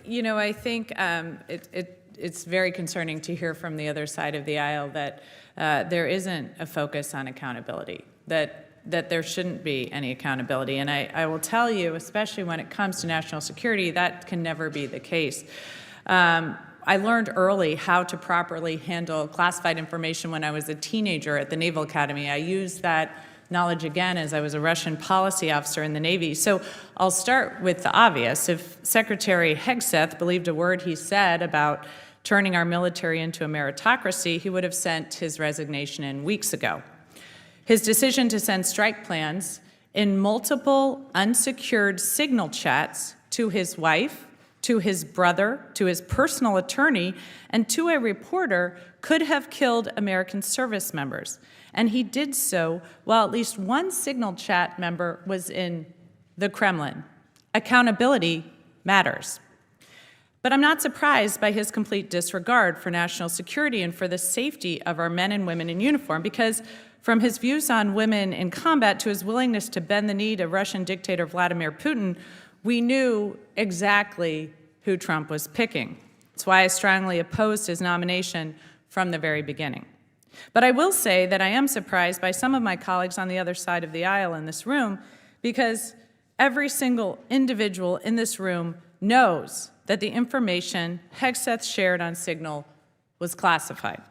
I think it's very concerning to hear from the other side of the aisle that there isn't a focus on accountability, that there shouldn't be any accountability. And I will tell you, especially when it comes to national security, that can never be the case. I learned early how to properly handle classified information when I was a teenager at the Naval Academy. I used that knowledge again as I was a Russian policy officer in the Navy. So I'll start with the obvious. If Secretary Hegseth believed a word he said about turning our military into a meritocracy, he would have sent his resignation in weeks ago. His decision to send strike plans in multiple unsecured signal chats to his wife, to his brother, to his personal attorney, and to a reporter could have killed American service members. And he did so while at least one signal chat member was in the Kremlin. Accountability matters. But I'm not surprised by his complete disregard for national security and for the safety of our men and women in uniform, because from his views on women in combat to his willingness to bend the knee to Russian dictator Vladimir Putin, we knew exactly who Trump was picking. That's why I strongly opposed his nomination from the very beginning. But I will say that I am surprised by some of my colleagues on the other side of the aisle in this room, because every single individual in this room knows that the information Hegseth shared on Signal was classified.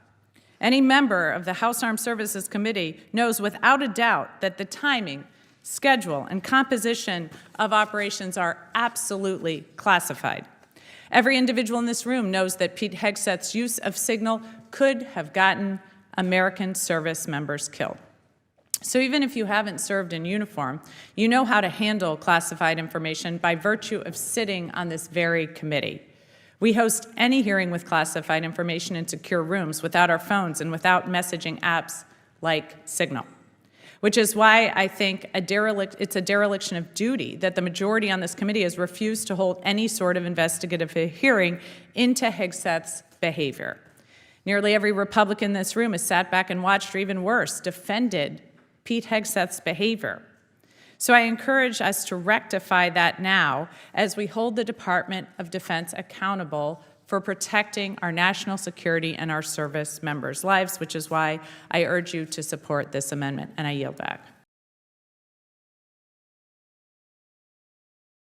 Any member of the House Armed Services Committee knows without a doubt that the timing, schedule, and composition of operations are absolutely classified. Every individual in this room knows that Pete Hegseth's use of Signal could have gotten American service members killed. So even if you haven't served in uniform, you know how to handle classified information by virtue of sitting on this very committee. We host any hearing with classified information in secure rooms without our phones and without messaging apps like Signal, which is why I think it's a dereliction of duty that the majority on this committee has refused to hold any sort of investigative hearing into Hegseth's behavior. Nearly every Republican in this room has sat back and watched, or even worse, defended Pete Hegseth's behavior. So I encourage us to rectify that now as we hold the Department of Defense accountable for protecting our national security and our service members' lives, which is why I urge you to support this amendment, and I yield back.